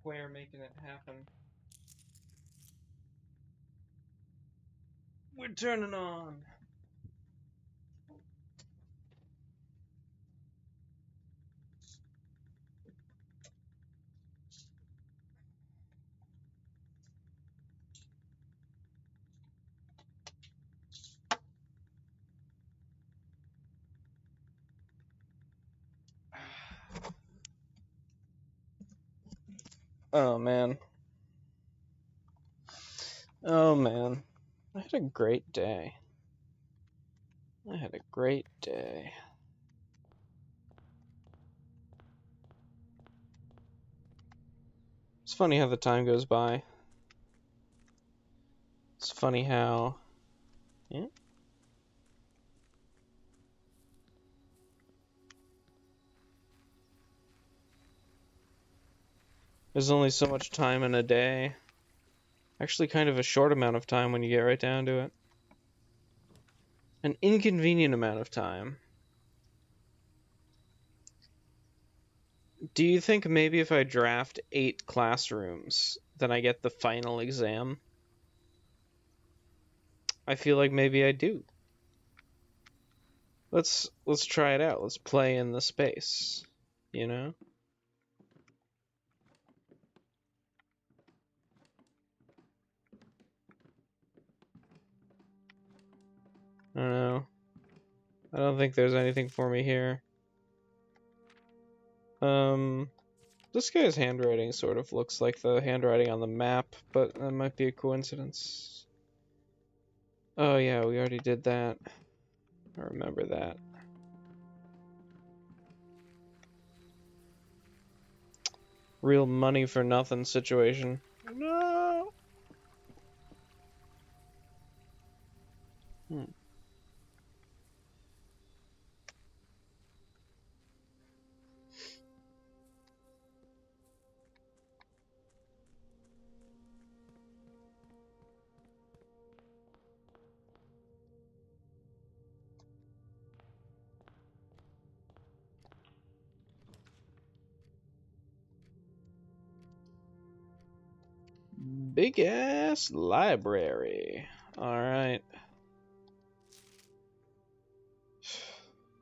square making it happen. We're turning on. Oh man. Oh man. I had a great day. I had a great day. It's funny how the time goes by. It's funny how... Yeah? There's only so much time in a day. Actually, kind of a short amount of time when you get right down to it. An inconvenient amount of time. Do you think maybe if I draft 8 classrooms, then I get the final exam? I feel like maybe I do. Let's try it out. Let's play in the space. You know? I don't know. I don't think there's anything for me here. This guy's handwriting sort of looks like the handwriting on the map, but that might be a coincidence. Oh yeah, we already did that. I remember that. Real money for nothing situation. No! Hmm. Big ass library. Alright.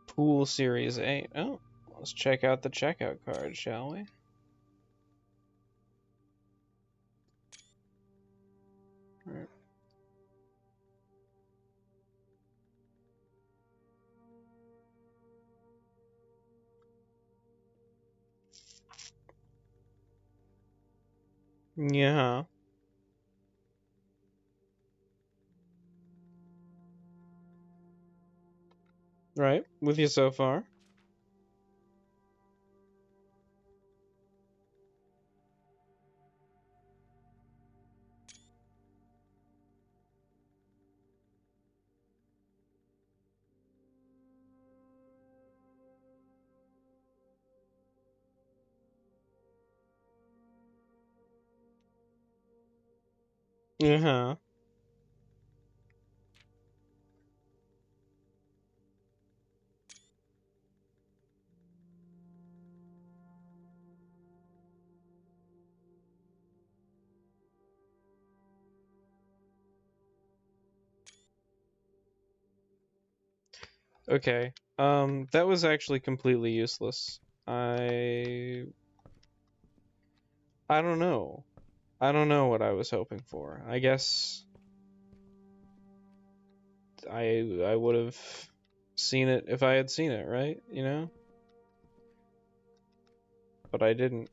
Pool Series 8. Oh, let's check out the checkout card, shall we? Alright. Yeah. Right, with you so far. Uh-huh. Okay. That was actually completely useless. I don't know. I don't know what I was hoping for. I guess I would have seen it if I had seen it, right? You know? But I didn't.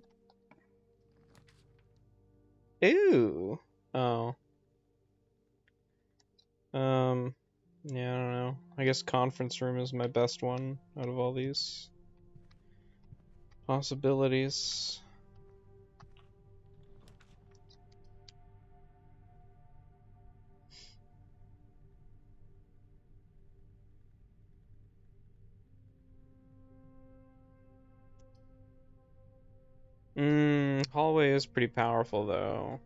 Ew. Oh. Yeah, I don't know. I guess conference room is my best one out of all these possibilities. Hallway is pretty powerful though.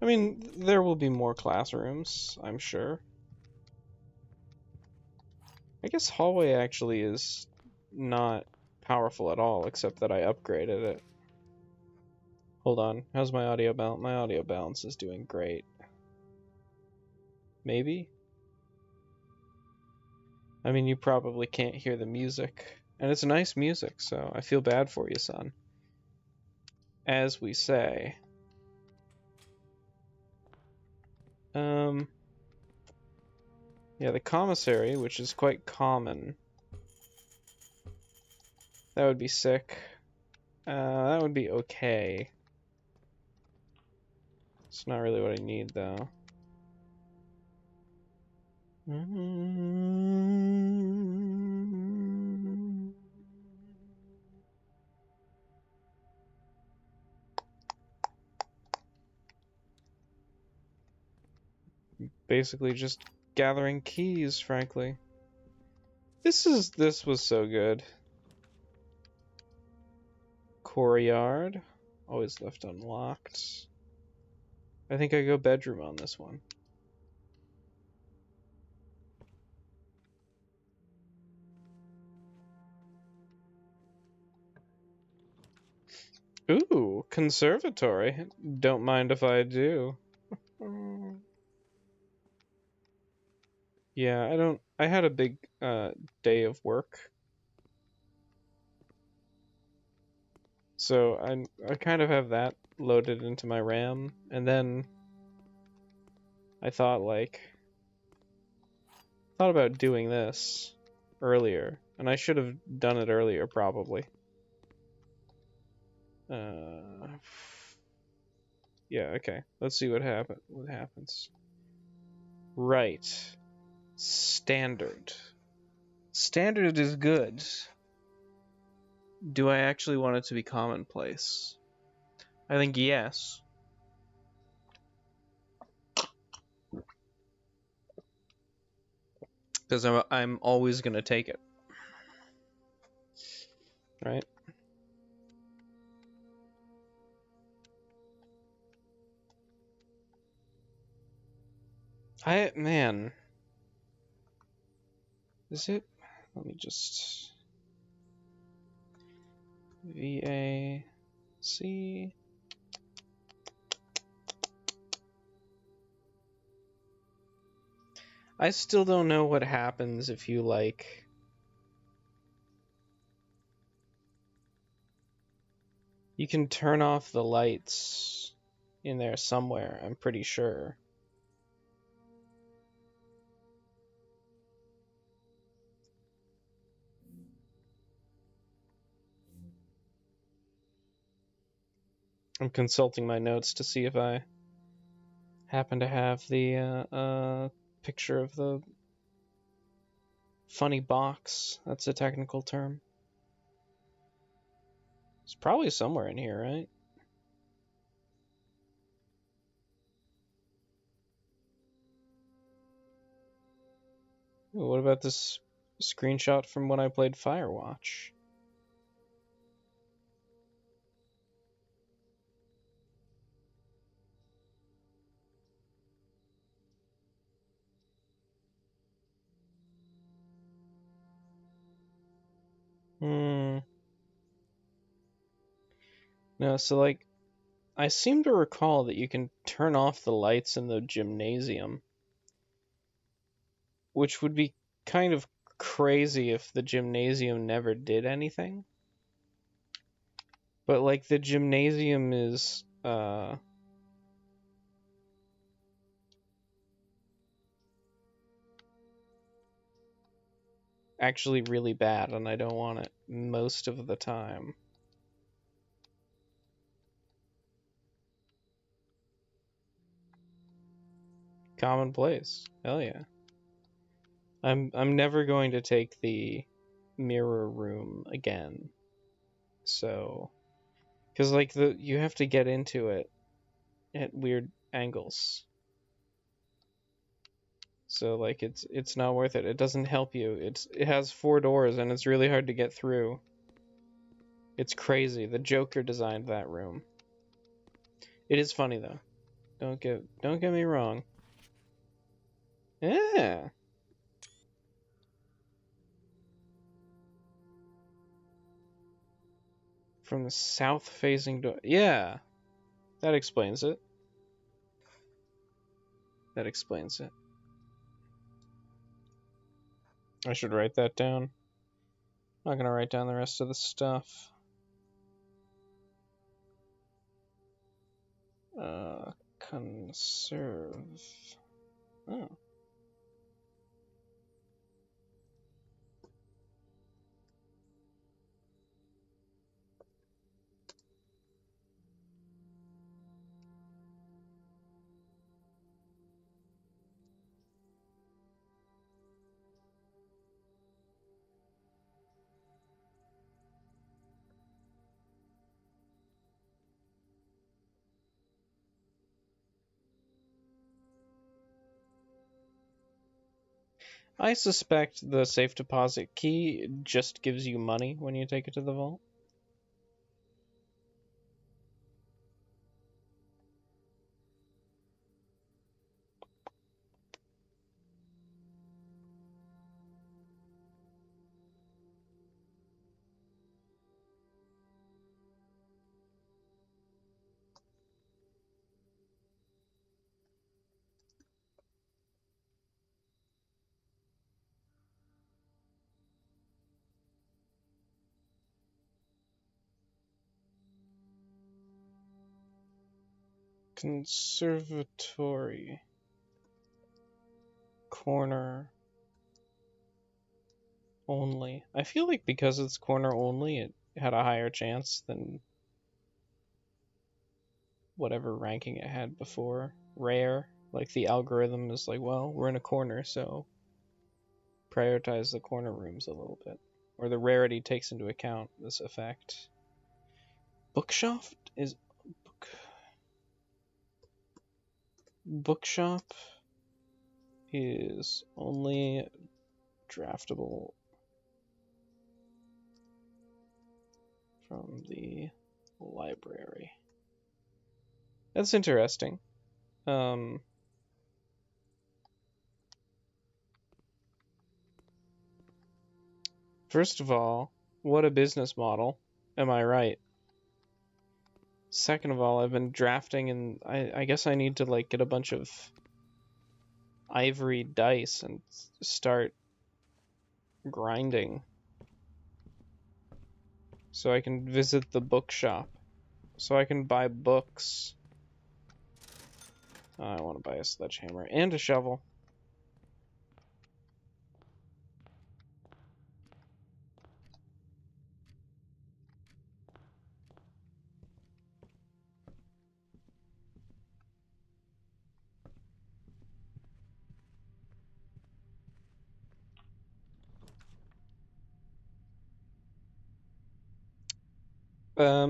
I mean, there will be more classrooms, I'm sure. I guess hallway actually is not powerful at all, except that I upgraded it. Hold on. How's my audio balance? My audio balance is doing great. Maybe? I mean, you probably can't hear the music. And it's nice music, so I feel bad for you, son. As we say. Yeah, the commissary, which is quite common. That would be sick. That would be okay. It's not really what I need, though. Basically just gathering keys, frankly. This was so good. Courtyard, always left unlocked. I think I go bedroom on this one. Ooh, conservatory. Don't mind if I do. Yeah, I had a big day of work. So I kind of have that loaded into my RAM, and then I thought about doing this earlier, and I should have done it earlier probably. Yeah, okay. Let's see what happens. Right. Standard. Standard is good. Do I actually want it to be commonplace? I think yes. Because I'm always gonna take it. Right? Man. Is it? Let me just... VAC... I still don't know what happens if you, like... You can turn off the lights in there somewhere, I'm pretty sure. I'm consulting my notes to see if I happen to have the picture of the funny box. That's a technical term. It's probably somewhere in here, right? Ooh, what about this screenshot from when I played Firewatch? No, so like, I seem to recall that you can turn off the lights in the gymnasium, which would be kind of crazy if the gymnasium never did anything. But like, the gymnasium is actually really bad, and I don't want it most of the time. Commonplace. Hell yeah. I'm never going to take the mirror room again. So, because like you have to get into it at weird angles. So like it's not worth it. It doesn't help you. It has 4 doors and it's really hard to get through. It's crazy. The Joker designed that room. It is funny though. Don't get me wrong. Yeah. From the south facing door. Yeah. That explains it. That explains it. I should write that down. I'm not gonna write down the rest of the stuff. Conserve. Oh. I suspect the safe deposit key just gives you money when you take it to the vault. Conservatory. Corner only. I feel like because it's corner only, it had a higher chance than whatever ranking it had before. Rare. Like the algorithm is like, well, we're in a corner, so prioritize the corner rooms a little bit. Or the rarity takes into account this effect. Bookshop is bookshop is only draftable from the library. That's interesting. First of all, what a business model. Am I right? Second of all, I've been drafting and I guess I need to like get a bunch of ivory dice and start grinding so I can visit the bookshop, so I can buy books. I want to buy a sledgehammer and a shovel.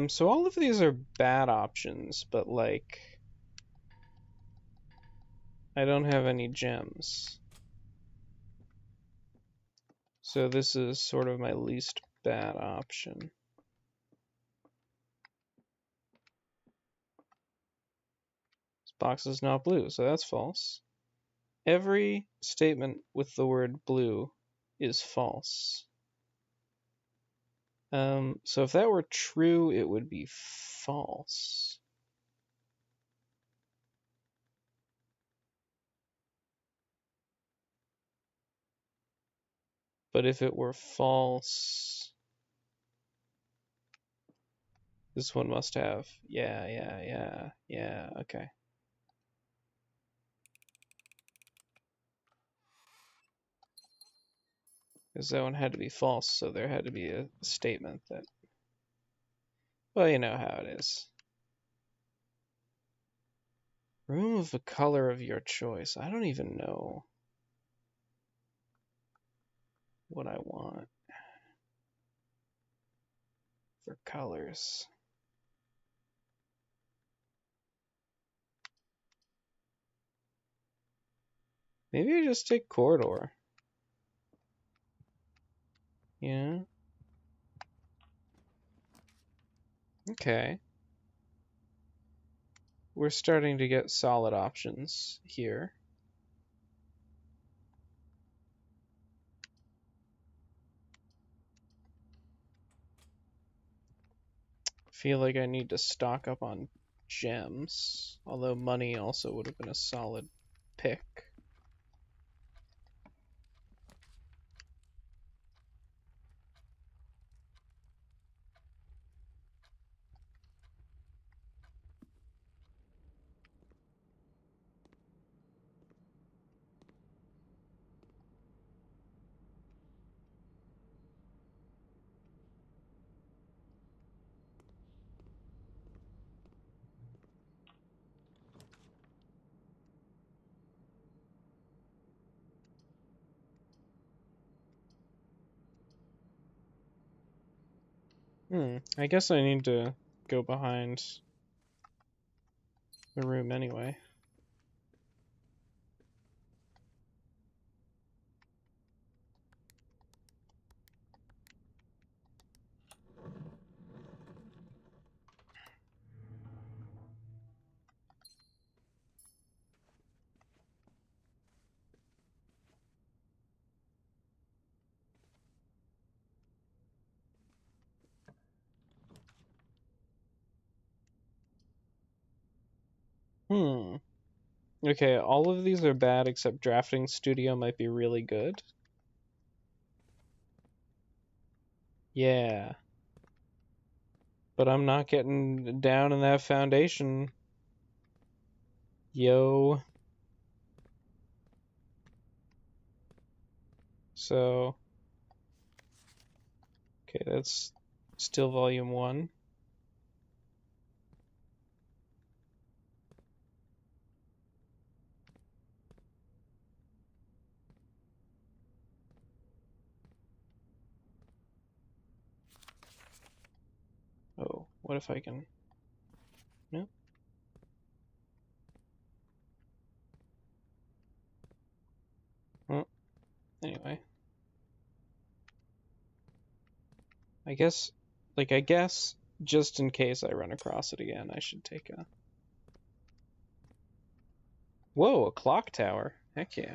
So all of these are bad options, but like I don't have any gems. So this is sort of my least bad option. This box is not blue, so that's false. Every statement with the word blue is false. So if that were true, it would be false. But if it were false, this one must have. Yeah, okay. Because that one had to be false, so there had to be a statement that, well, you know how it is. Room of the color of your choice. I don't even know what I want for colors. Maybe I just take corridor. Yeah. Okay. We're starting to get solid options here. Feel like I need to stock up on gems. Although money also would have been a solid pick. I guess I need to go behind the room anyway. Okay, all of these are bad except Drafting Studio might be really good. Yeah. But I'm not getting down in that foundation. Yo. So, okay, that's still volume 1. Oh, what if I can... No? Well, anyway. I guess just in case I run across it again, I should take a... Whoa, a clock tower. Heck yeah.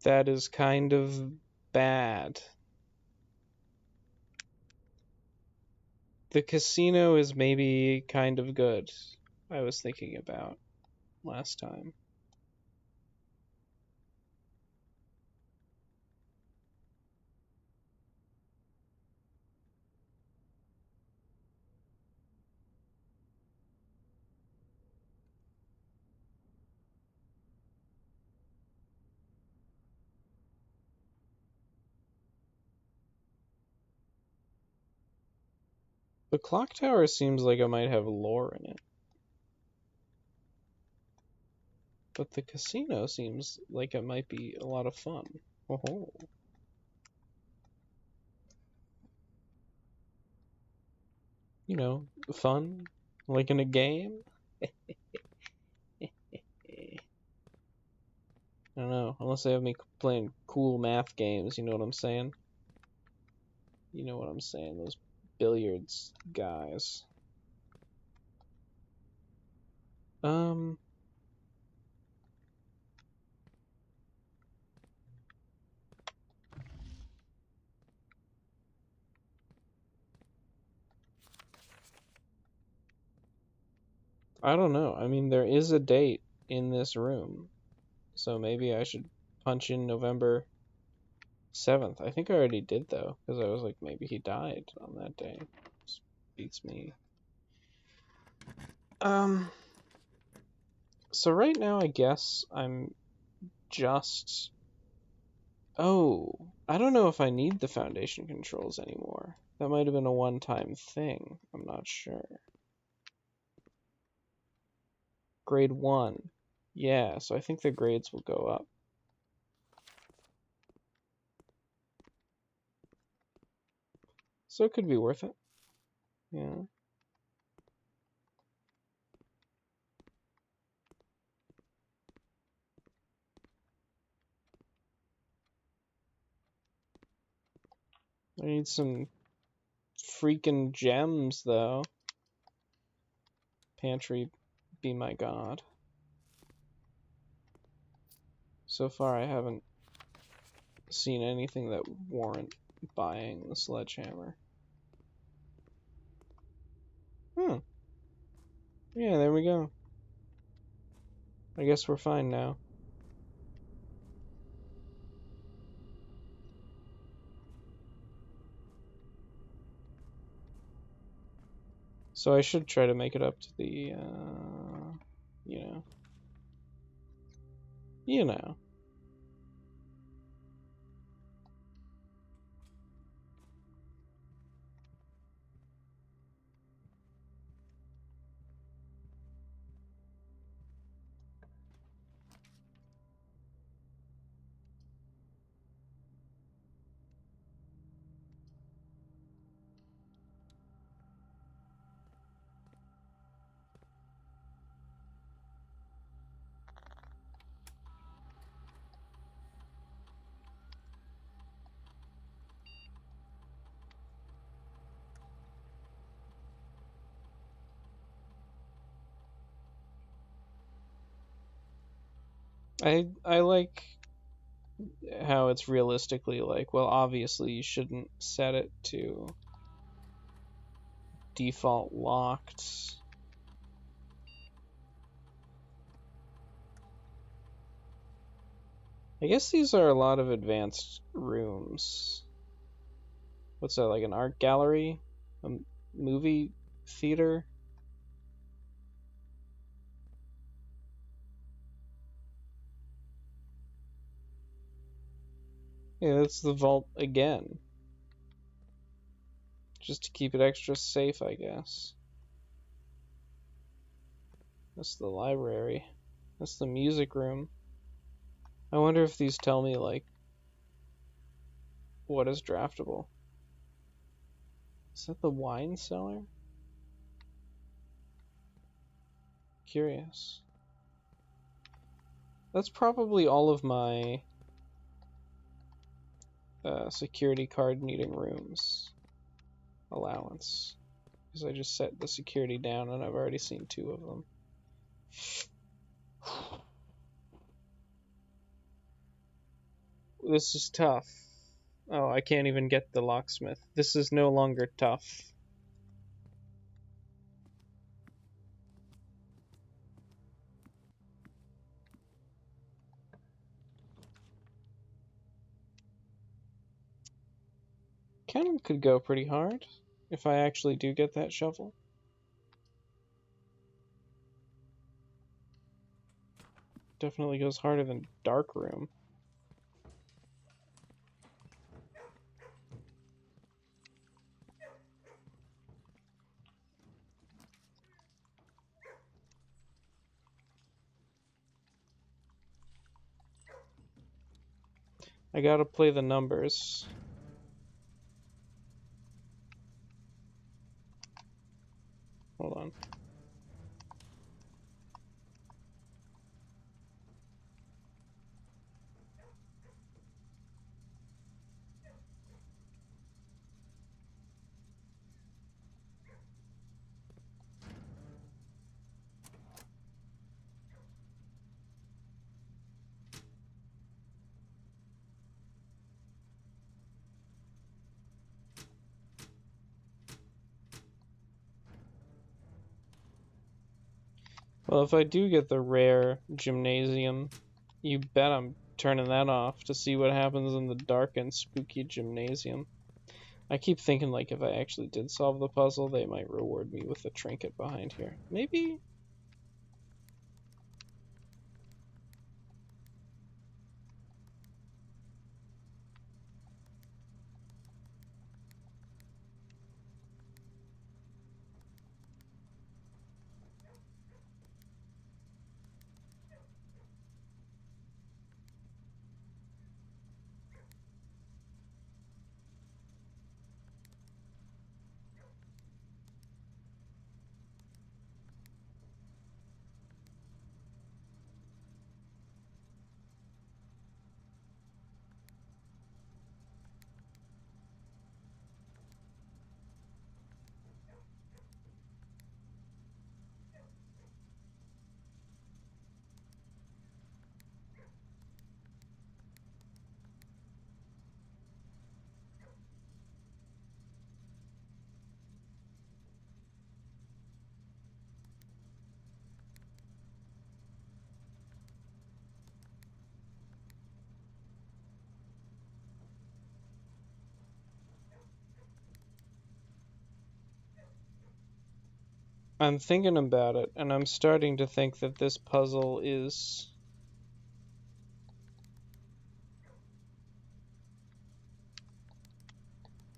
That is kind of bad. The casino is maybe kind of good, I was thinking about last time. The clock tower seems like it might have lore in it. But the casino seems like it might be a lot of fun. Oh, you know, fun, like in a game. I don't know, unless they have me playing cool math games, you know what I'm saying? You know what I'm saying, those billiards guys. I don't know. I mean, there is a date in this room, so maybe I should punch in November 7th. I think I already did, though, because I was like, maybe he died on that day. This beats me. So right now, I guess I'm just... Oh, I don't know if I need the foundation controls anymore. That might have been a one-time thing. I'm not sure. Grade 1. Yeah, so I think the grades will go up. So it could be worth it. Yeah. I need some freaking gems, though. Pantry, be my god. So far, I haven't seen anything that would warrant buying the sledgehammer. Yeah, there we go. I guess we're fine now. So I should try to make it up to the, you know. You know. I like how it's realistically like, well, obviously you shouldn't set it to default locked. I guess these are a lot of advanced rooms. What's that, like an art gallery? A movie theater? Yeah, that's the vault again. Just to keep it extra safe, I guess. That's the library. That's the music room. I wonder if these tell me, like, what is draftable. Is that the wine cellar? Curious. That's probably all of my security card needing rooms allowance. Because I just set the security down and I've already seen 2 of them. This is tough. Oh, I can't even get the locksmith. This is no longer tough. Kind of could go pretty hard if I actually do get that shovel. Definitely goes harder than Dark Room. I gotta play the numbers. Hold on. Well, if I do get the rare gymnasium, you bet I'm turning that off to see what happens in the dark and spooky gymnasium. I keep thinking, like, if I actually did solve the puzzle, they might reward me with a trinket behind here. Maybe? I'm thinking about it, and I'm starting to think that this puzzle is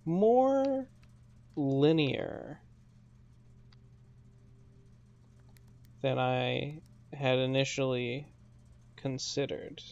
more linear than I had initially considered.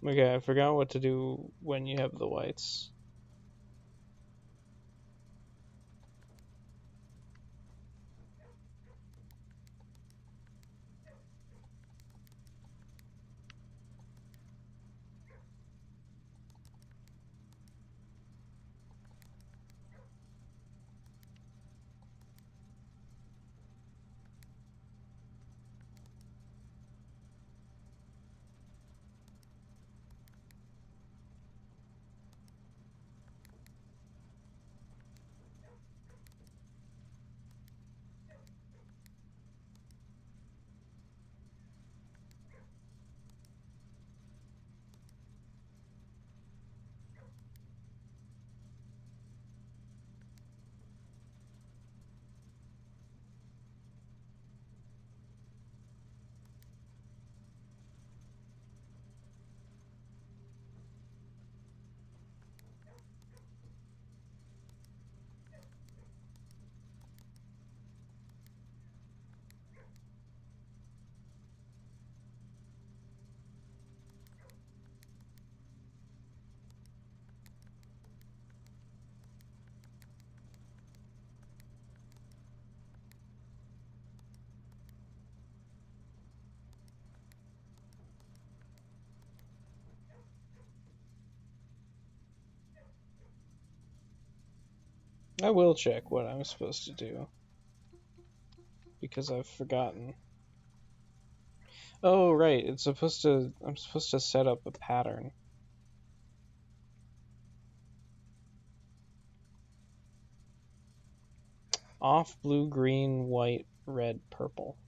Okay, I forgot what to do when you have the whites. I will check what I'm supposed to do, because I've forgotten. Oh, right, I'm supposed to set up a pattern. Off, blue, green, white, red, purple.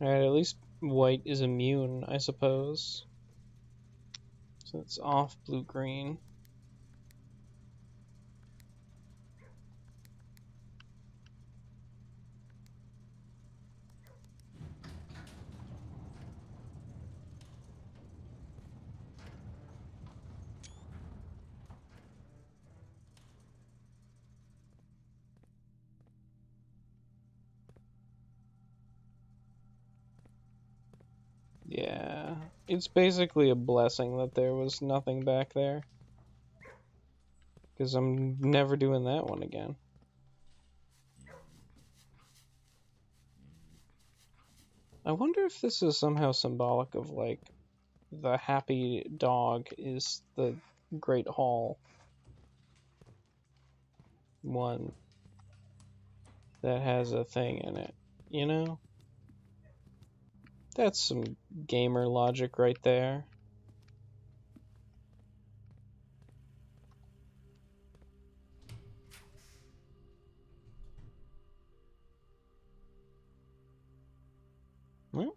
Alright, at least white is immune, I suppose. So it's off blue-green. Yeah, it's basically a blessing that there was nothing back there. Because I'm never doing that one again. I wonder if this is somehow symbolic of, like, the happy dog is the Great Hall one that has a thing in it, you know? That's some gamer logic right there. Well,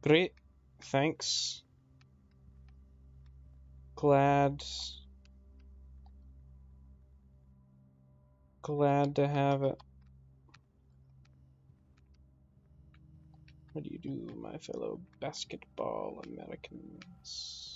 great, thanks. Glad to have it. What do you do, my fellow basketball Americans?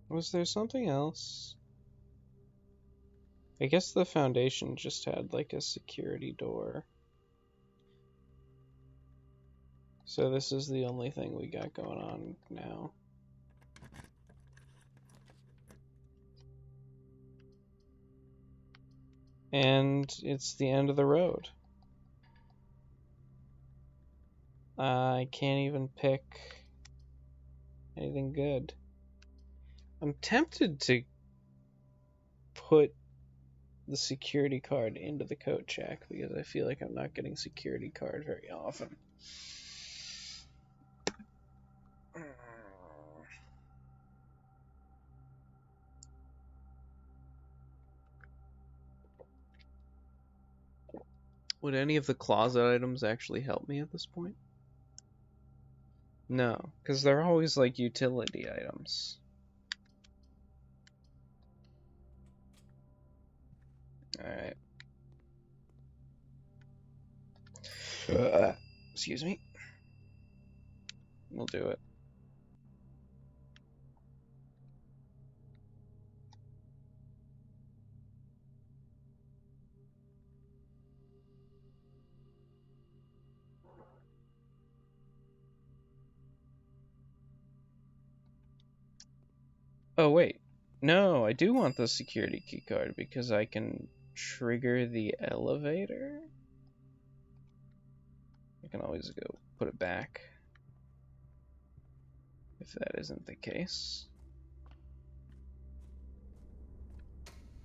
Was there something else? I guess the foundation just had like a security door. So this is the only thing we got going on now. And it's the end of the road. I can't even pick anything good. I'm tempted to put the security card into the coat check because I feel like I'm not getting security card very often. Would any of the closet items actually help me at this point? No, because they're always like utility items. Alright. Excuse me. We'll do it. Oh, wait. No, I do want the security key card because I can trigger the elevator. I can always go put it back if that isn't the case.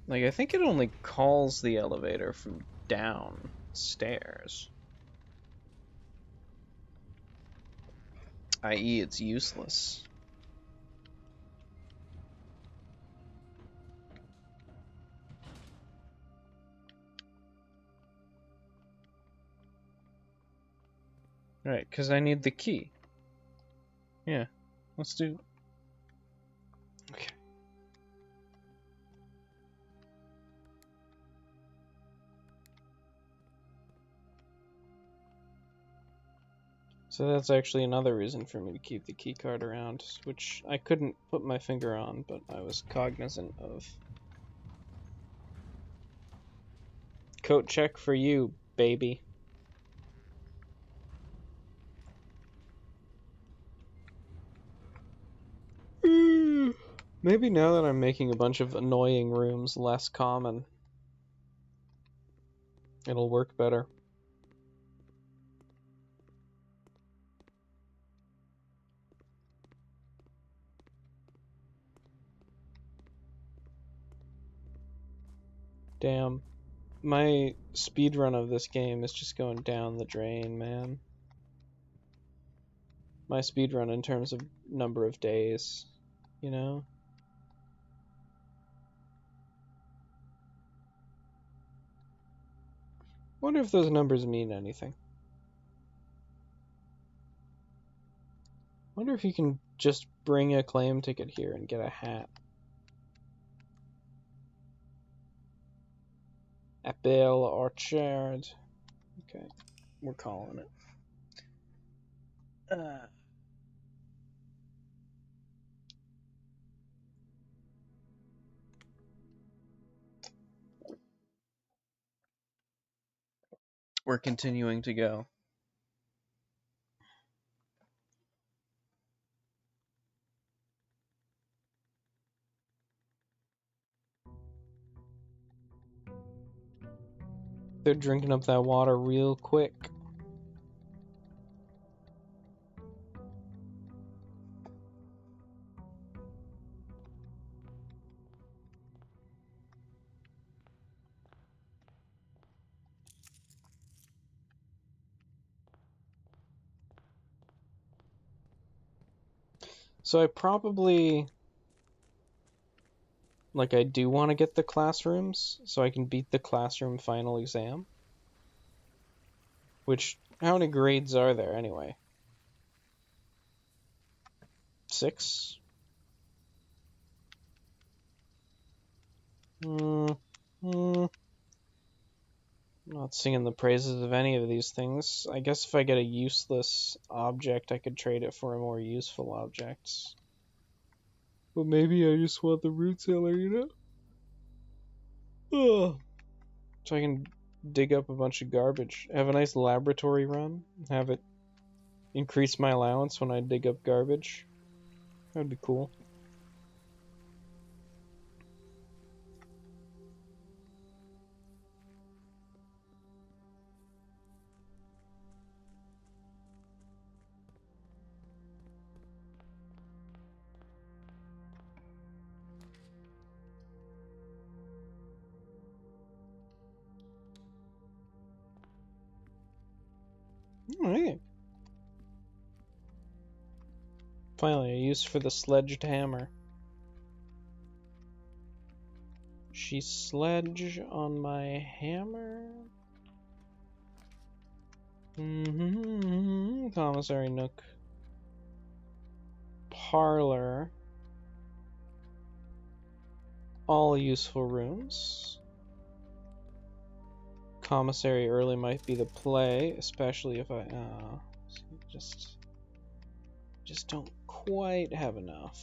Like, I think it only calls the elevator from downstairs. I.e., it's useless. Right, because I need the key. Yeah, let's do... Okay. So that's actually another reason for me to keep the key card around, which I couldn't put my finger on, but I was cognizant of. Coat check for you, baby. Maybe now that I'm making a bunch of annoying rooms less common, it'll work better. Damn. My speedrun of this game is just going down the drain, man. My speedrun in terms of number of days, you know? Wonder if those numbers mean anything. Wonder if you can just bring a claim ticket here and get a hat. Apple Orchard. Okay, we're calling it. We're continuing to go. They're drinking up that water real quick. So I probably, like, I do want to get the classrooms so I can beat the classroom final exam. Which, how many grades are there anyway? 6? I'm not singing the praises of any of these things. I guess if I get a useless object, I could trade it for a more useful object. But maybe I just want the root cellar, you know? Ugh. So I can dig up a bunch of garbage. Have a nice laboratory run. Have it increase my allowance when I dig up garbage. That'd be cool. Alright. Finally, a use for the sledged hammer. She sledge on my hammer. Commissary nook. Parlor. All useful rooms. Commissary early might be the play, especially if I just don't quite have enough.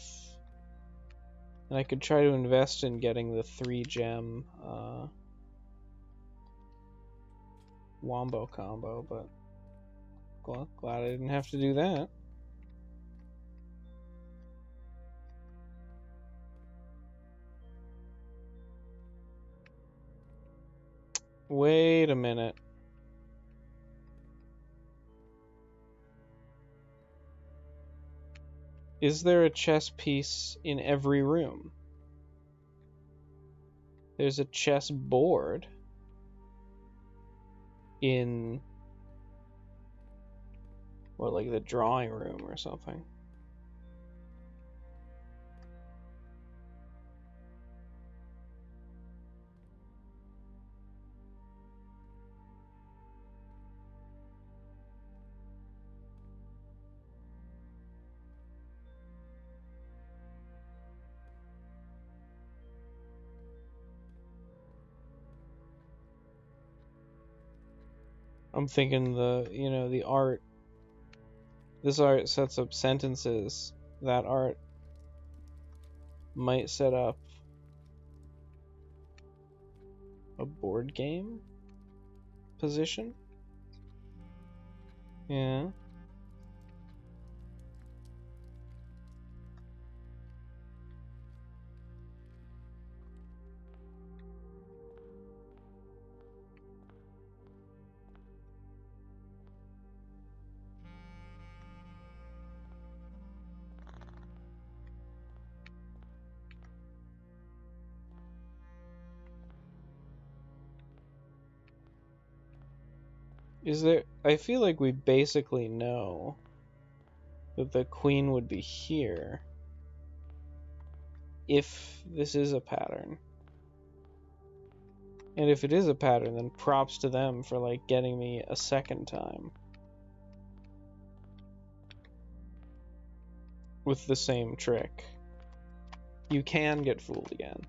And I could try to invest in getting the 3-gem Wombo combo, but glad I didn't have to do that. Wait a minute. Is there a chess piece in every room? There's a chess board in, what, like the drawing room or something? I'm thinking the art. This art sets up sentences. That art might set up a board game position. Yeah. Is there... I feel like we basically know that the queen would be here if this is a pattern. And if it is a pattern, then props to them for, like, getting me a second time with the same trick. You can get fooled again.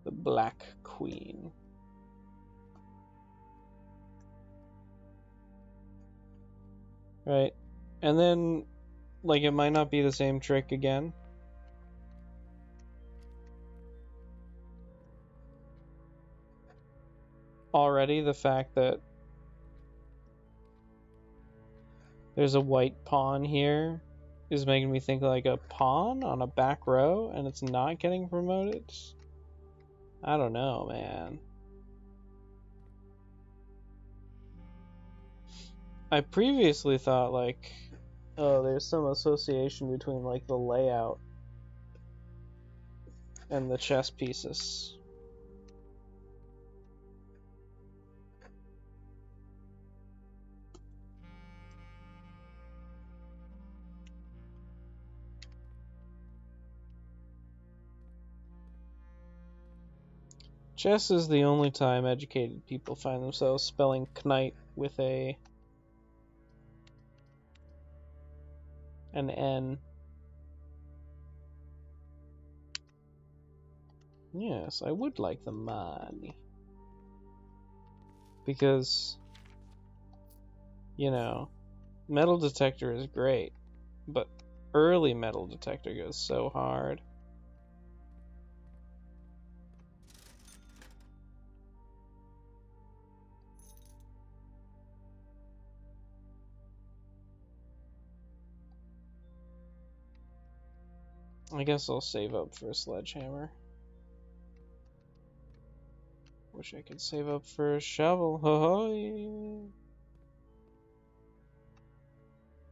The Black Queen. Right. And then, like, it might not be the same trick again. Already, the fact that there's a white pawn here is making me think like a pawn on a back row and it's not getting promoted. I don't know, man. I previously thought, like, oh, there's some association between, like, the layout and the chess pieces. Chess is the only time educated people find themselves spelling knight with an N. Yes, I would like the money. Because, you know, metal detector is great, but early metal detector goes so hard. I guess I'll save up for a sledgehammer. Wish I could save up for a shovel. Ho-ho!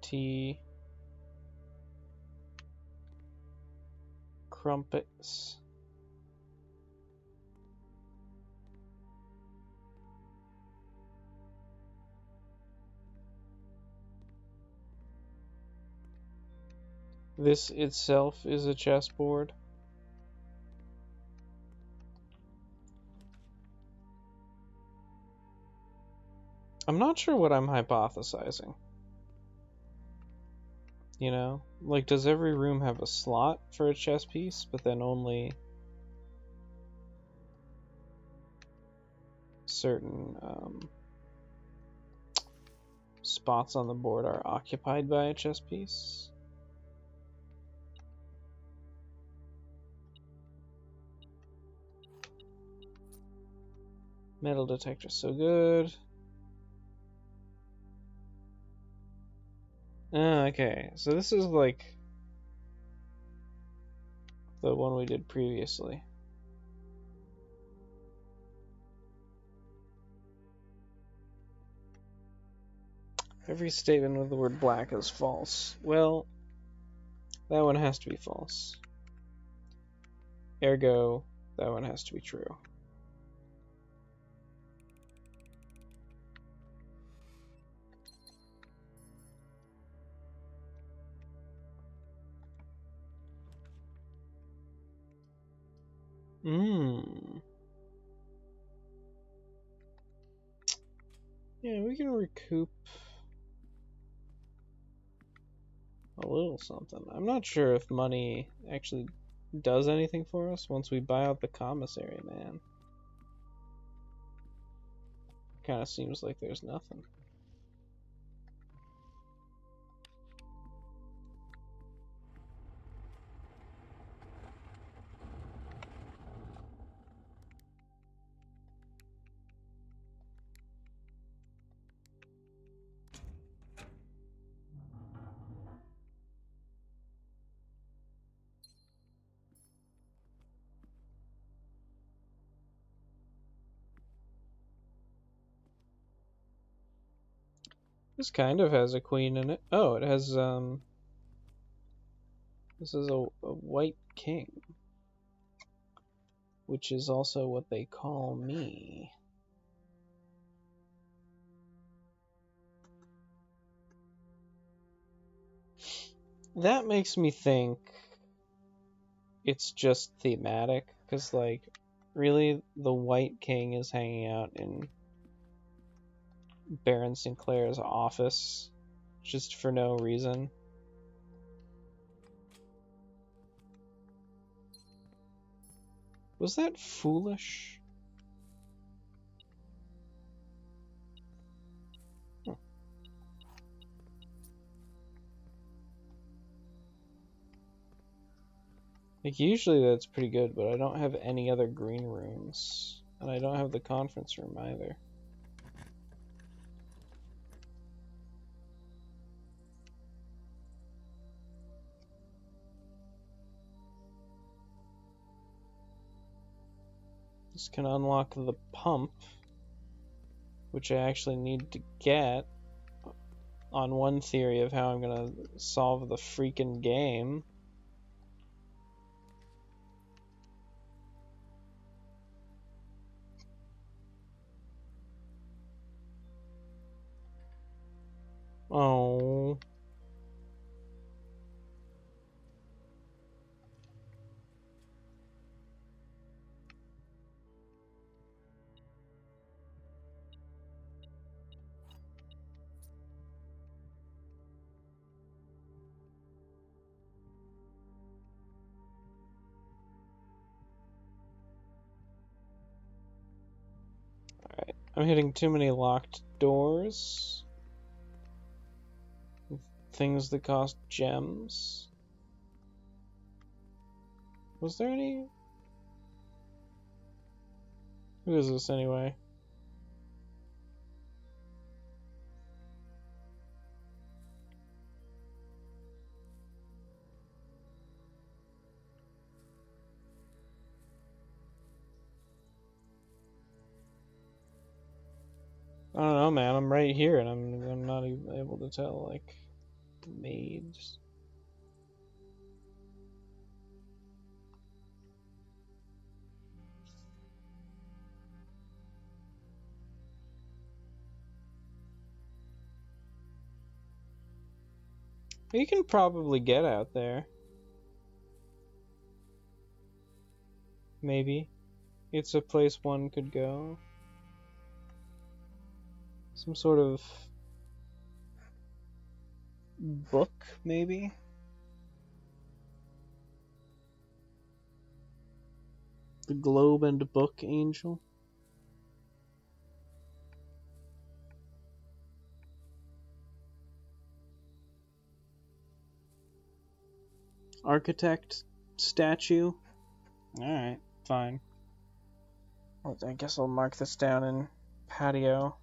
Tea. Crumpets. This itself is a chessboard. I'm not sure what I'm hypothesizing. You know? Like, does every room have a slot for a chess piece, but then only certain spots on the board are occupied by a chess piece? Metal detector, so good. Okay, so this is like the one we did previously. Every statement with the word black is false. Well, that one has to be false. Ergo, that one has to be true. Yeah, we can recoup a little something. I'm not sure if money actually does anything for us once we buy out the commissary, man. Kind of seems like there's nothing. This kind of has a queen in it. Oh, it has, this is a white king, which is also what they call me. That makes me think it's just thematic, because, like, really, the white king is hanging out in Baron Sinclair's office just for no reason. Was that foolish? Like, usually that's pretty good, but I don't have any other green rooms. And I don't have the conference room either. This can unlock the pump, which I actually need to get. on one theory of how I'm gonna solve the freaking game. Oh. Alright, I'm hitting too many locked doors. Things that cost gems. Was there any? Who is this anyway? I don't know, man. I'm right here, and I'm not even able to tell, like, maids. You can probably get out there. Maybe. It's a place one could go. Some sort of book, maybe? The Globe and Book Angel? Architect statue? Alright, fine. Well, I guess I'll mark this down in patio.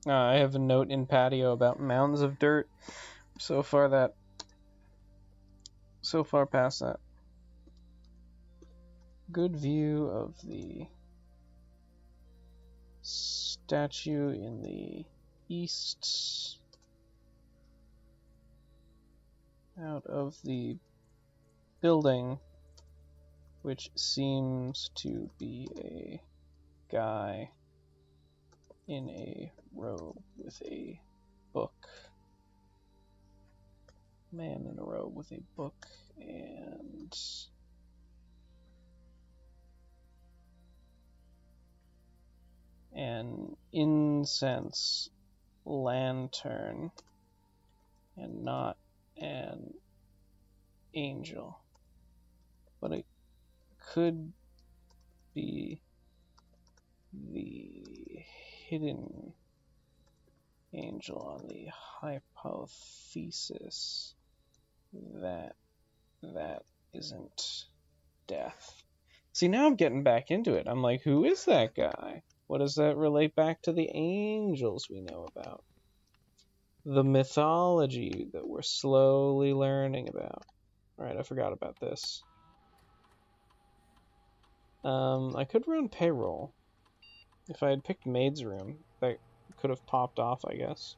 I have a note in patio about mounds of dirt. So far past that. Good view of the statue in the east. Out of the building, which seems to be a guy in a robe with a book. Man in a robe with a book and an incense lantern and not an angel. But it could be the hidden angel on the hypothesis that isn't death. See, now I'm getting back into it. I'm like, who is that guy? What does that relate back to the angels we know about? The mythology that we're slowly learning about. Alright, I forgot about this. I could run payroll. If I had picked maid's room, that could have popped off, I guess.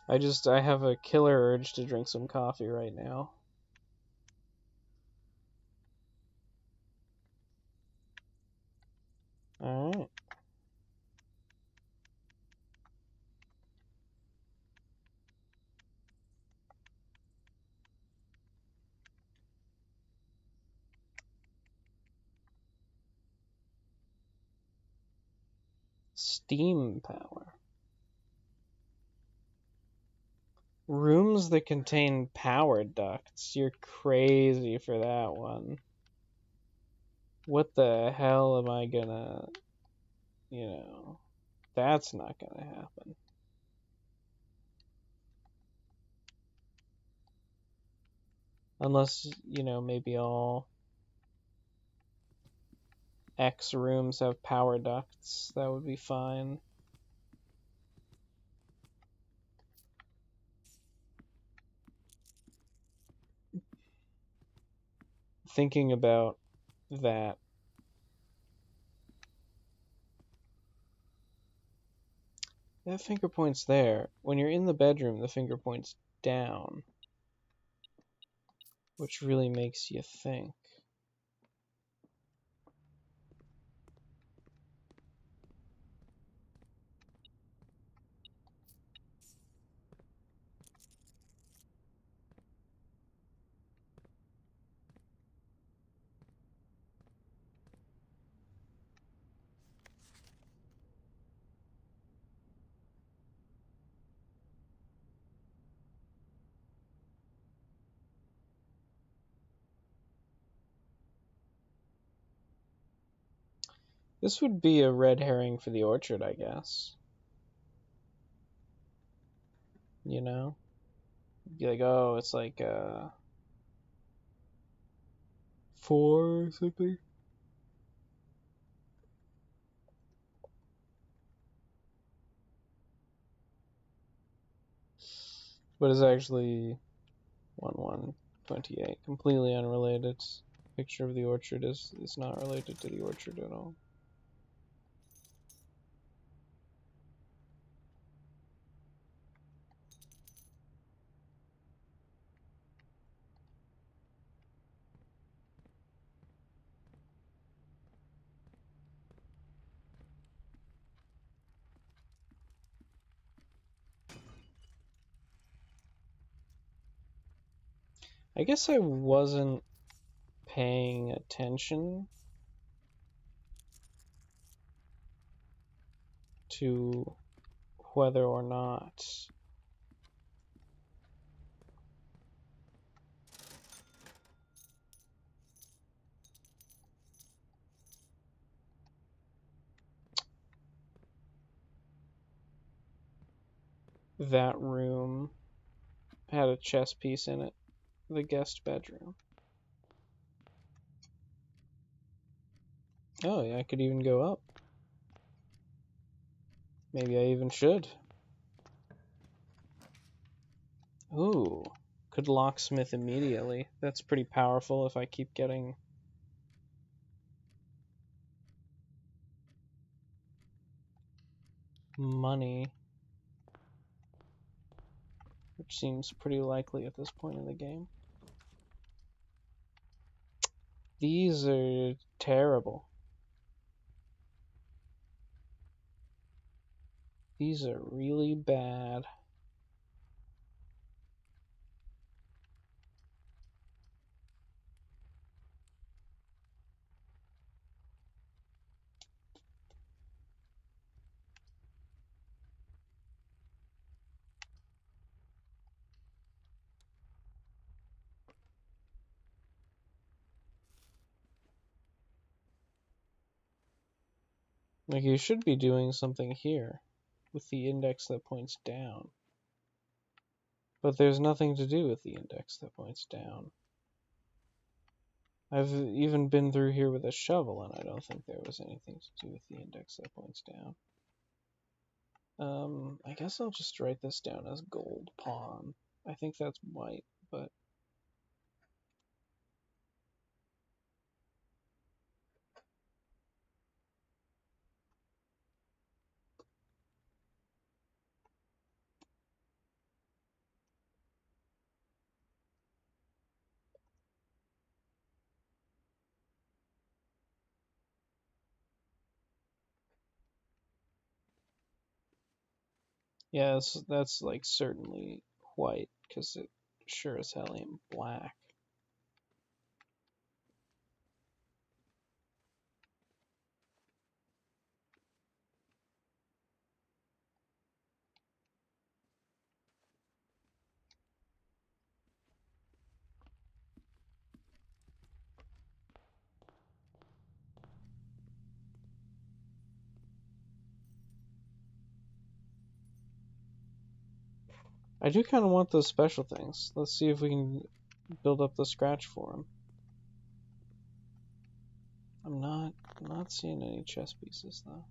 I have a killer urge to drink some coffee right now. Alright. Steam power. Rooms that contain power ducts. You're crazy for that one. What the hell am I gonna... that's not gonna happen. Unless, maybe all X rooms have power ducts. That would be fine. thinking about that. That finger points there. When you're in the bedroom, the finger points down, which really makes you think. This would be a red herring for the orchard, I guess. You know? Be like, oh, it's like 4 or something. But it's actually 1128. Completely unrelated. Picture of the orchard is not related to the orchard at all. I guess I wasn't paying attention to whether or not that room had a chess piece in it, the guest bedroom. Oh, yeah, I could even go up. Maybe I even should. Ooh, could locksmith immediately. That's pretty powerful if I keep getting money, which seems pretty likely at this point in the game. These are terrible. These are really bad. Like, you should be doing something here with the index that points down. But there's nothing to do with the index that points down. I've even been through here with a shovel, and I don't think there was anything to do with the index that points down. I guess I'll just write this down as gold pawn. I think that's white, but... yeah, that's like certainly white, because it sure as hell ain't black. I do kind of want those special things. Let's see if we can build up the scratch for them. I'm not seeing any chess pieces though.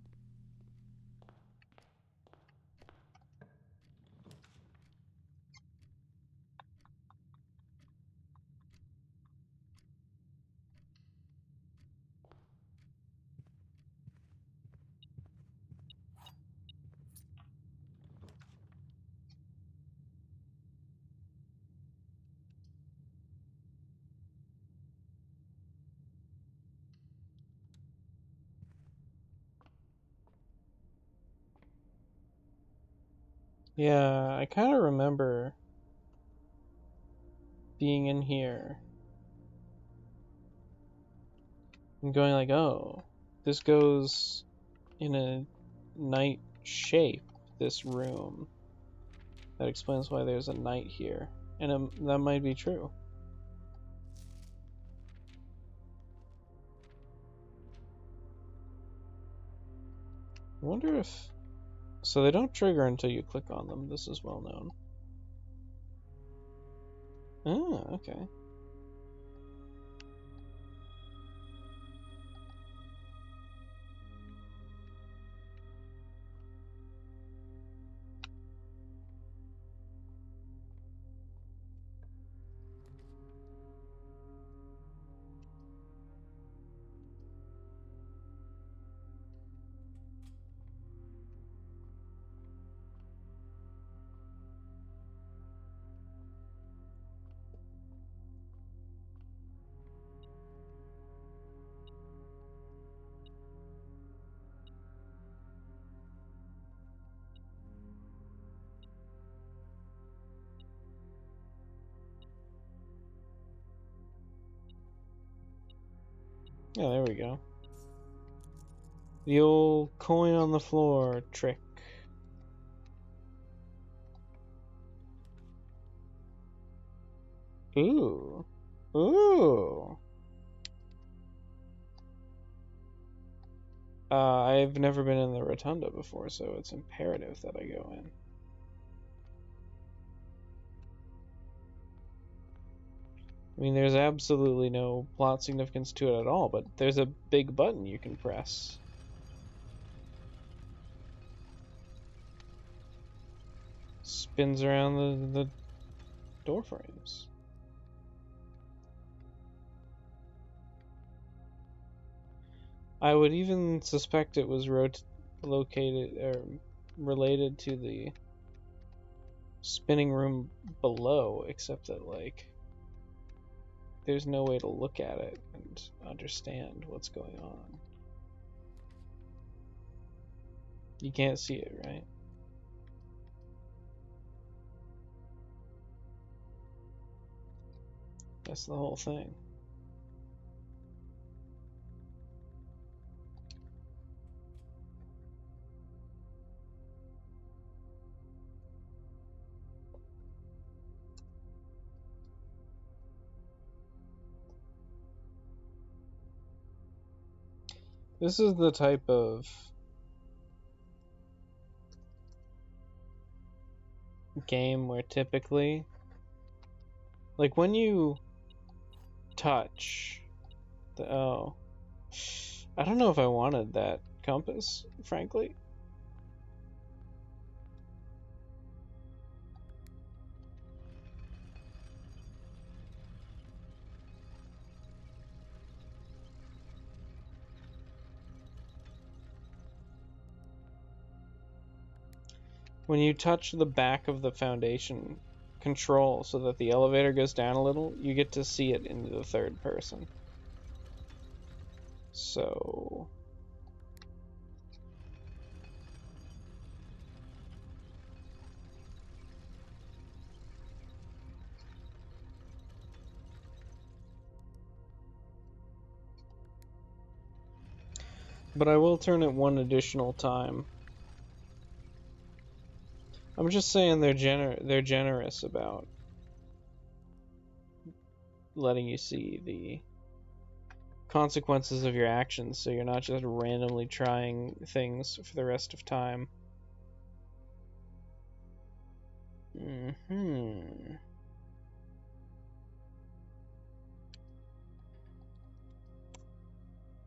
Yeah, I kind of remember being in here and going like, oh, this goes in a night shape, this room. That explains why there's a knight here. And that might be true. I wonder if... So they don't trigger until you click on them. This is well known. Ah, okay. Yeah, there we go. The old coin on the floor trick. Ooh. Ooh. I've never been in the rotunda before, so it's imperative that I go in. I mean, there's absolutely no plot significance to it at all, but there's a big button you can press. Spins around the door frames. I would even suspect it was located or related to the spinning room below, except that, like, there's no way to look at it and understand what's going on. You can't see it, right? That's the whole thing. This is the type of game where typically, like, when you touch the... Oh. I don't know if I wanted that compass, frankly. When you touch the back of the foundation control so that the elevator goes down a little, you get to see it in the third person. So... But I will turn it one additional time. I'm just saying they're generous about letting you see the consequences of your actions, so you're not just randomly trying things for the rest of time.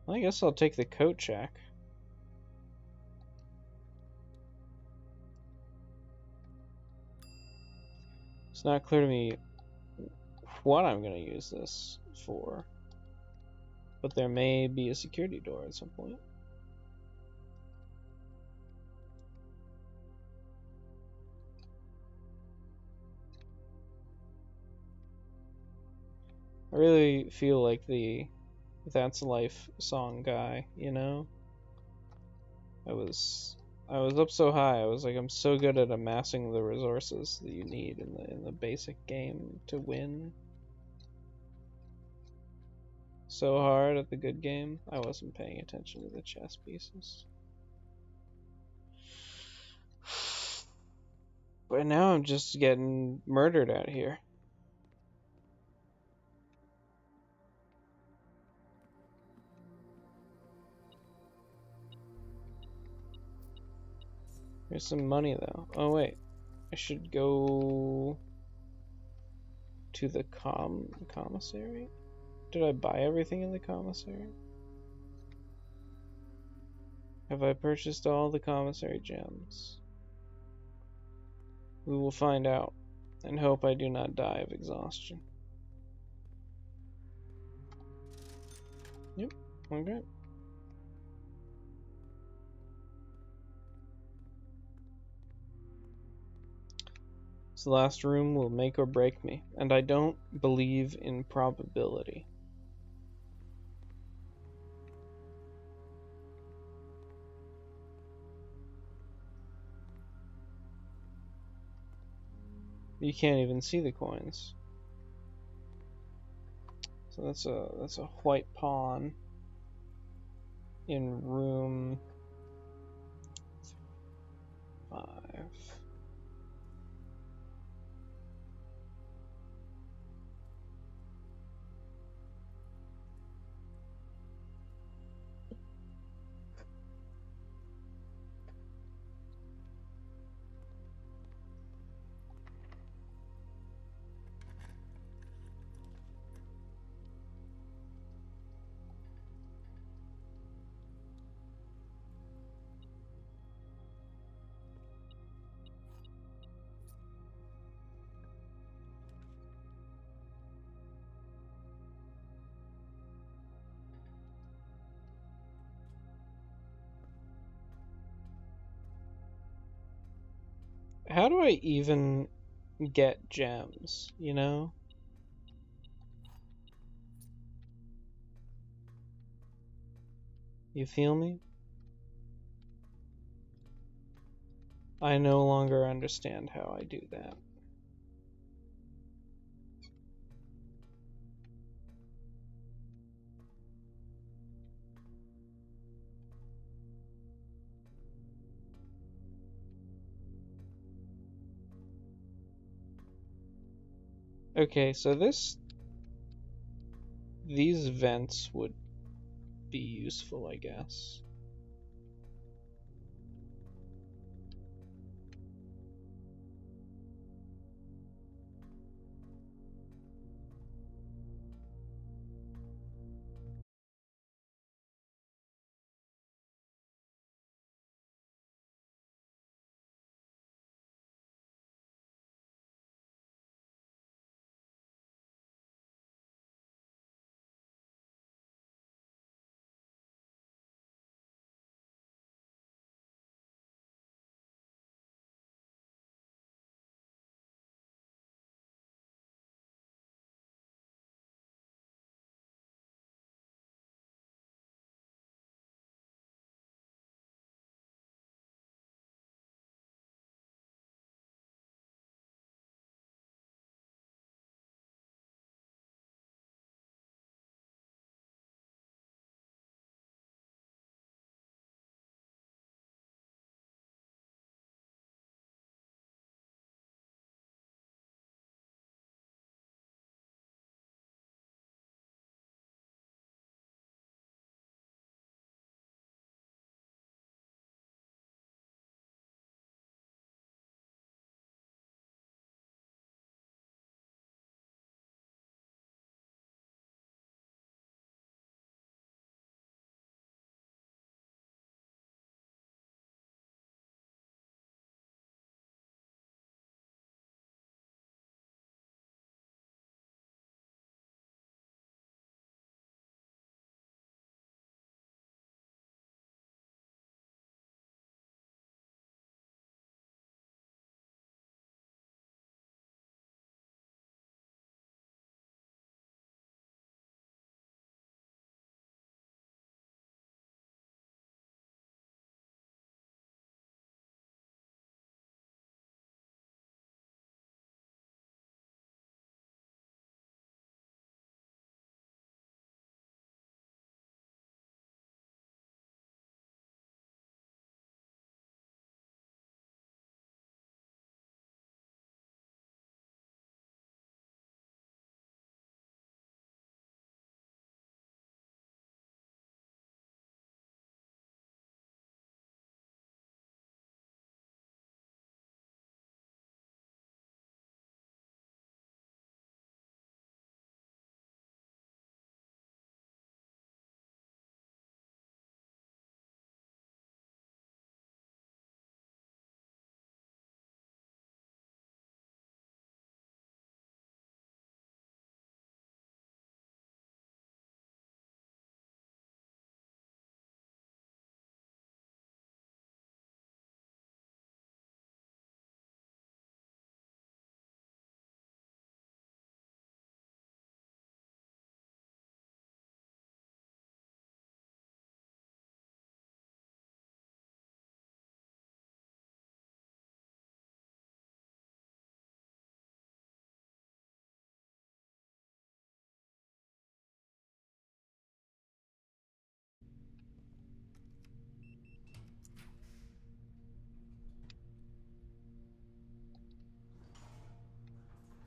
I guess I'll take the coat check. It's not clear to me what I'm going to use this for, but there may be a security door at some point. I really feel like the That's Life song guy, you know? I was I was up so high. I was like, I'm so good at amassing the resources that you need in the basic game to win. So hard at the good game, I wasn't paying attention to the chess pieces. But now I'm just getting murdered out here. Here's some money though. Oh wait, I should go to the commissary? Did I buy everything in the commissary? Have I purchased all the commissary gems? We will find out, and hope I do not die of exhaustion. Yep, okay. This last room will make or break me, and I don't believe in probability. You can't even see the coins. So that's a white pawn in room 5. How do I even get gems, you know? You feel me? I no longer understand how I do that. Okay, so these vents would be useful, I guess.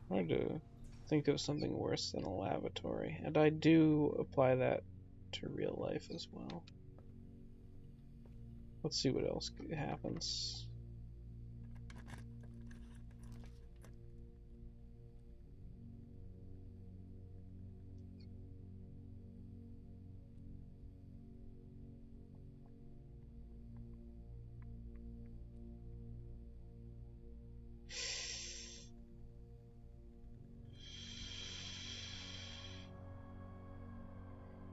Hard to think of something worse than a lavatory, and I do apply that to real life as well. Let's see what else happens.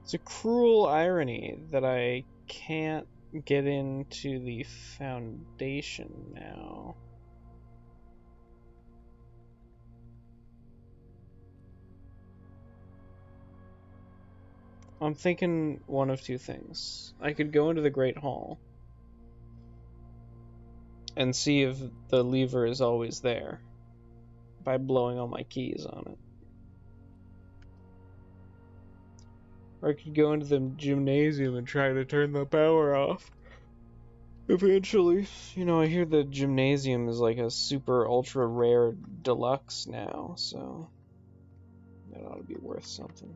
It's a cruel irony that I can't get into the foundation now. I'm thinking one of two things. I could go into the Great Hall and see if the lever is always there by blowing all my keys on it. Or I could go into the gymnasium and try to turn the power off. Eventually. You know, I hear the gymnasium is like a super ultra rare deluxe now, so that ought to be worth something.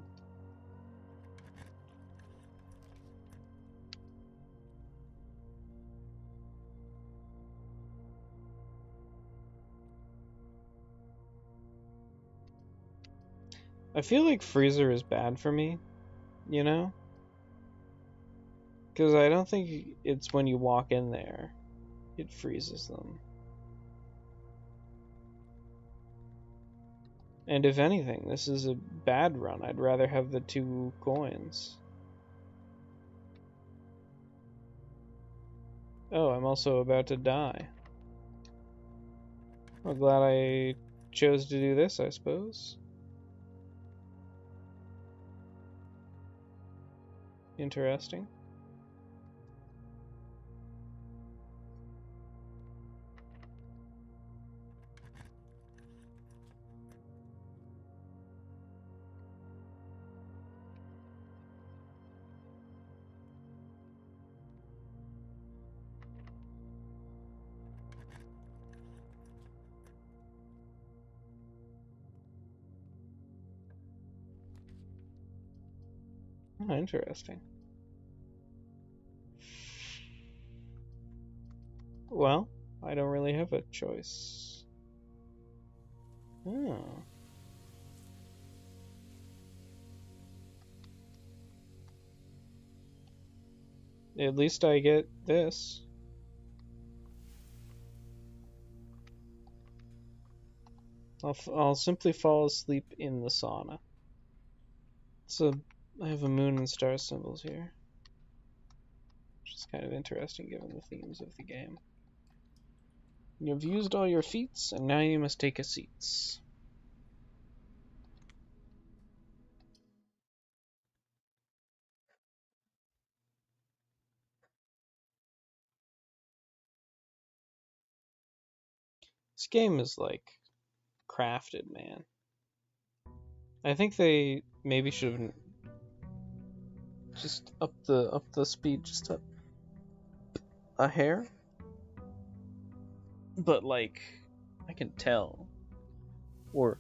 I feel like freezer is bad for me, you know? Because I don't think it's when you walk in there, it freezes them. And if anything, this is a bad run. I'd rather have the 2 coins. Oh, I'm also about to die. Well, glad I chose to do this, I suppose. Interesting. Oh, interesting. Well, I don't really have a choice. Oh. At least I get this. I'll simply fall asleep in the sauna. So I have a moon and star symbols here, which is kind of interesting given the themes of the game. You've used all your feats, and now you must take a seats. This game is like crafted, man. I think they maybe should have just up the speed just a hair. But like, I can tell, or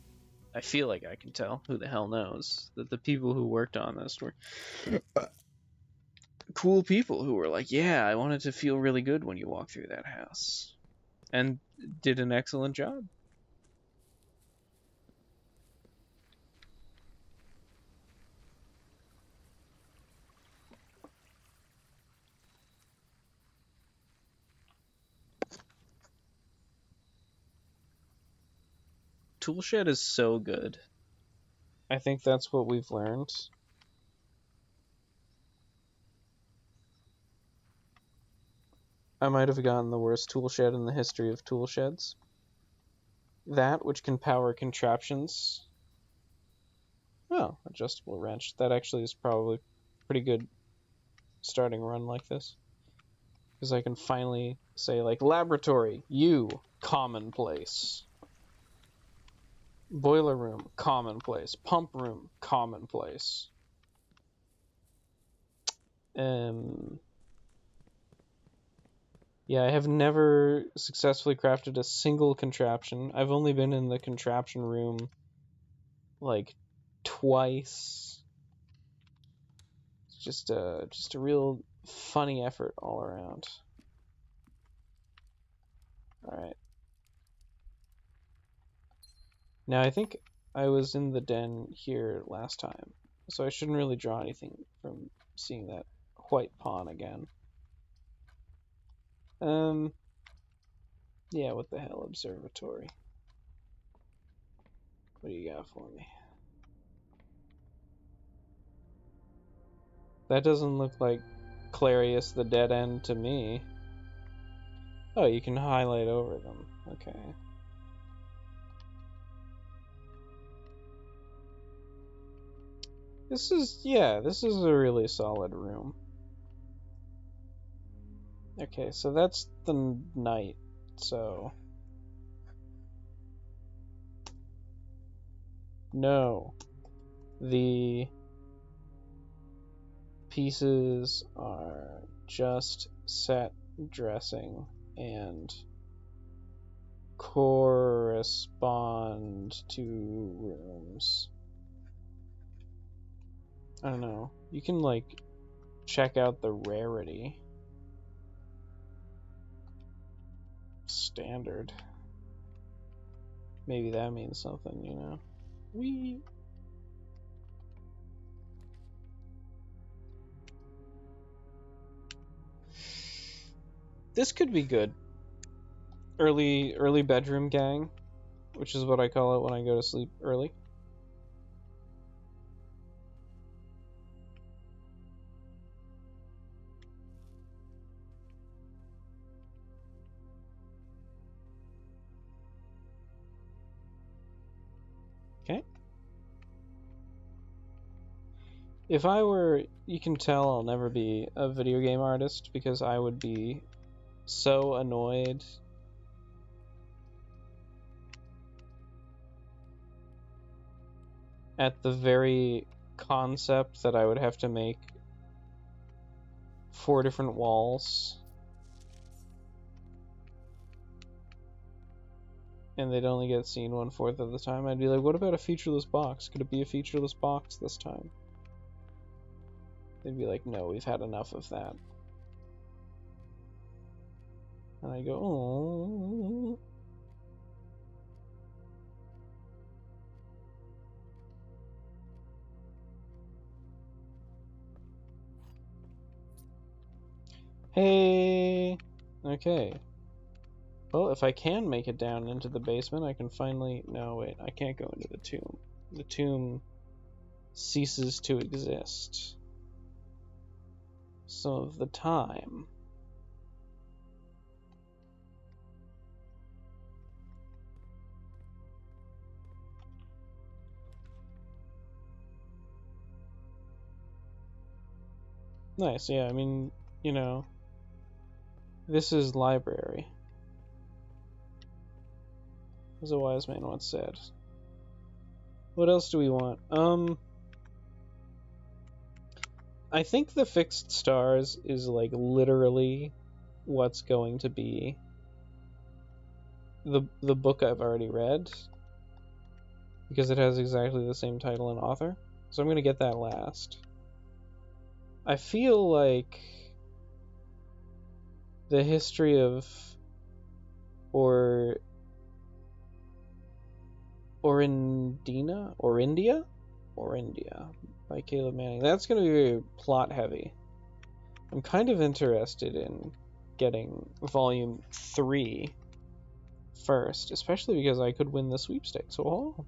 I feel like I can tell, who the hell knows, that the people who worked on this were cool people who were like, yeah, I wanted to feel really good when you walk through that house. And did an excellent job. Toolshed is so good. I think that's what we've learned. I might have gotten the worst toolshed in the history of toolsheds. That, which can power contraptions. Oh, adjustable wrench. That actually is probably pretty good starting run like this. Because I can finally say, like, laboratory, you, commonplace. Boiler room, commonplace. Pump room, commonplace. Yeah, I have never successfully crafted a single contraption. I've only been in the contraption room like twice. It's just a real funny effort all around. All right. Now I think I was in the den here last time, so I shouldn't really draw anything from seeing that white pawn again. Yeah, what the hell, observatory? What do you got for me? That doesn't look like Clarius the Dead End to me. Oh, you can highlight over them. Okay. This is a really solid room. Okay, so that's the night, so... No. The pieces are just set dressing and correspond to rooms. I don't know. You can, like, check out the rarity. Standard. Maybe that means something, you know? Wee. This could be good. Early bedroom gang, which is what I call it when I go to sleep early. Okay. If I were, you can tell I'll never be a video game artist because I would be so annoyed at the very concept that I would have to make 4 different walls and they'd only get seen 1/4 of the time. I'd be like, what about a featureless box? Could it be a featureless box this time? They'd be like, no, we've had enough of that. And I go, oh. Hey. Okay. Well, if I can make it down into the basement, I can finally... No, wait, I can't go into the tomb. The tomb ceases to exist some of the time. Nice, yeah, I mean, you know, this is library, as a wise man once said. What else do we want? I think the fixed stars is, like, literally what's going to be the book I've already read, because it has exactly the same title and author, so I'm gonna get that last. I feel like the history of India by Caleb Manning. That's going to be very plot heavy. I'm kind of interested in getting volume 3 first, especially because I could win the sweepstakes. Oh.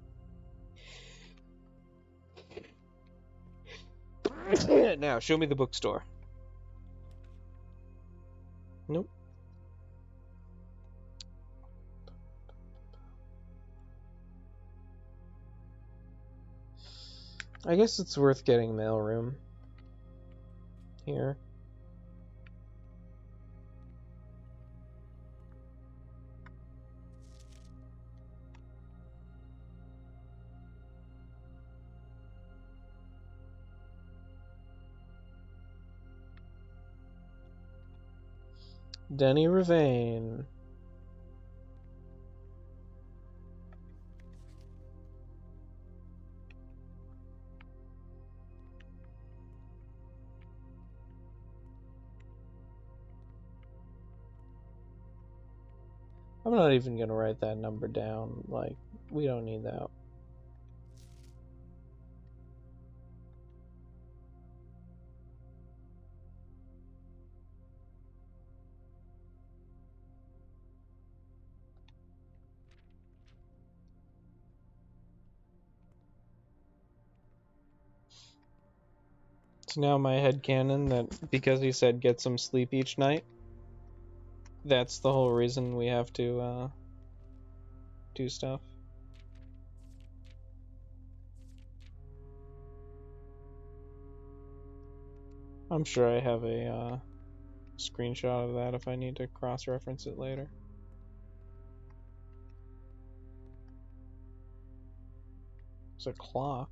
Now, show me the bookstore. Nope. I guess it's worth getting mailroom here. Denny Ravane. I'm not even gonna write that number down. Like, we don't need that. It's now my headcanon that because he said get some sleep each night, that's the whole reason we have to do stuff. I'm sure I have a screenshot of that if I need to cross-reference it later. It's a clock.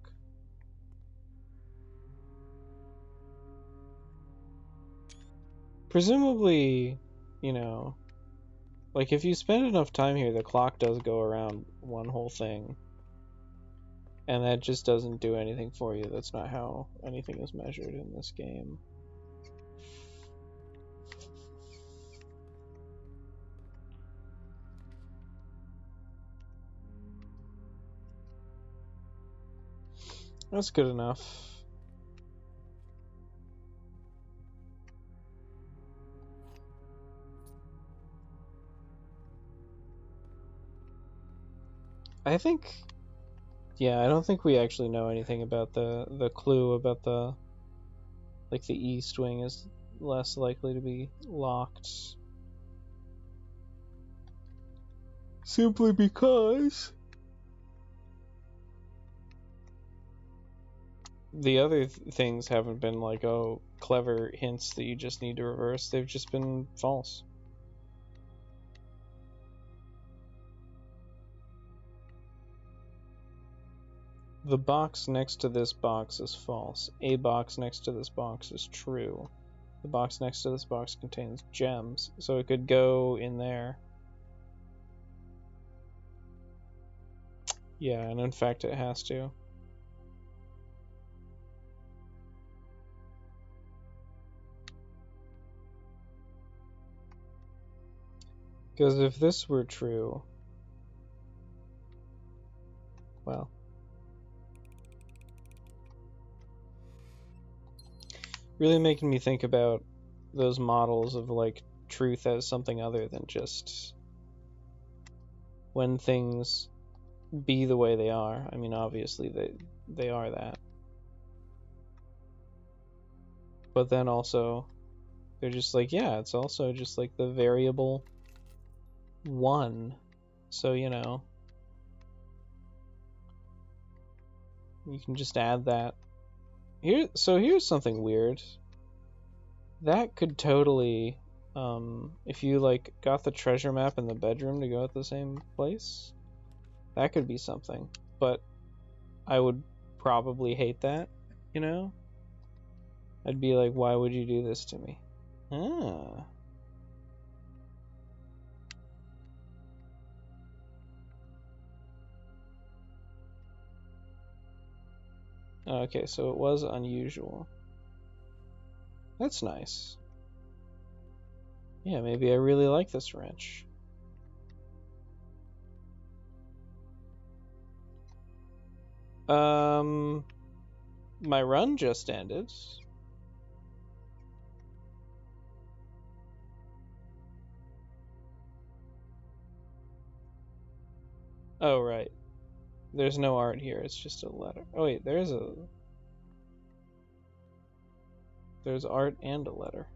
Presumably, you know, like if you spend enough time here, the clock does go around one whole thing. And that just doesn't do anything for you. That's not how anything is measured in this game. That's good enough. I think, yeah, I don't think we actually know anything about the clue about the, like, the east wing is less likely to be locked. Simply because the other things haven't been like, oh, clever hints that you just need to reverse. They've just been false. The box next to this box is false. A box next to this box is true. The box next to this box contains gems, so it could go in there. Yeah, and in fact it has to. Because if this were true, well, really making me think about those models of like truth as something other than just when things be the way they are. I mean, obviously they are that, but then also they're just like, yeah, it's also just like the variable 1, so you know, you can just add that here. So here's something weird that could totally, if you like got the treasure map in the bedroom to go at the same place, that could be something, but I would probably hate that, you know? I'd be like, why would you do this to me? Ah. Okay, so it was unusual. That's nice. Yeah, maybe I really like this wrench. My run just ended. Oh, right. There's no art here, it's just a letter. Oh wait, there's art and a letter.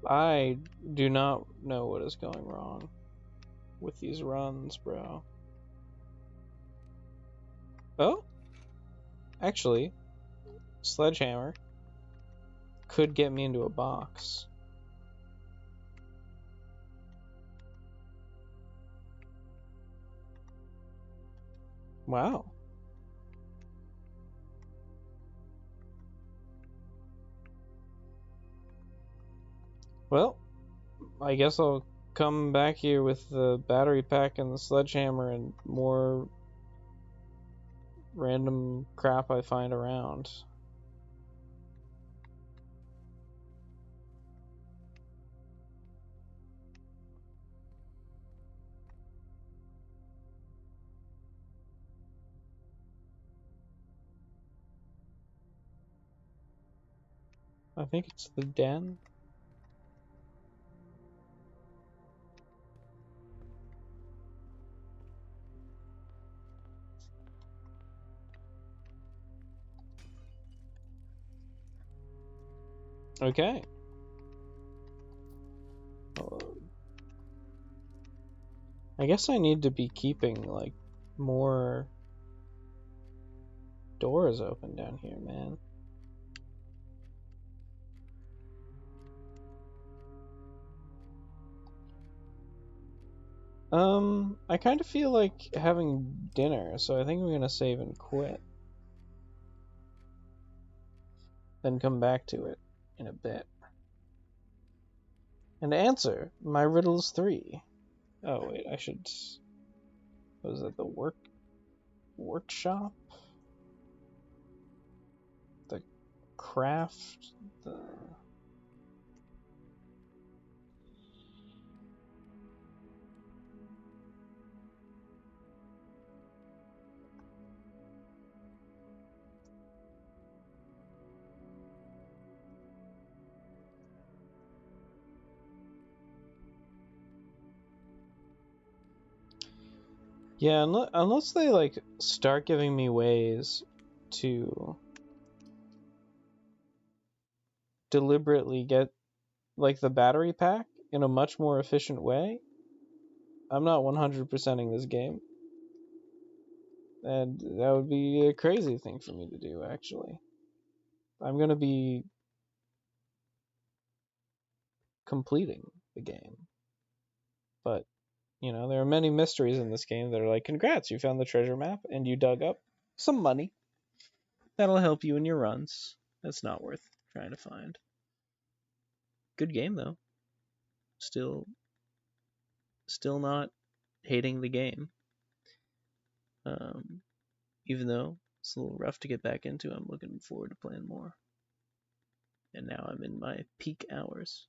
I do not know what is going wrong with these runs, bro. Oh? Actually, Sledgehammer could get me into a box. Wow. Well, I guess I'll come back here with the battery pack and the sledgehammer and more random crap I find around. I think it's the den. Okay. I guess I need to be keeping, like, more doors open down here, man. I kind of feel like having dinner, so I think I'm gonna save and quit. Then come back to it in a bit. And answer my riddles 3. Oh, wait, I should... Was that the workshop? The craft? The... Yeah, unless they, like, start giving me ways to deliberately get, like, the battery pack in a much more efficient way, I'm not 100%ing this game. And that would be a crazy thing for me to do, actually. I'm gonna be completing the game. But, you know, there are many mysteries in this game that are like, congrats, you found the treasure map and you dug up some money. That'll help you in your runs. That's not worth trying to find. Good game, though. Still not hating the game. Even though it's a little rough to get back into, I'm looking forward to playing more. And now I'm in my peak hours.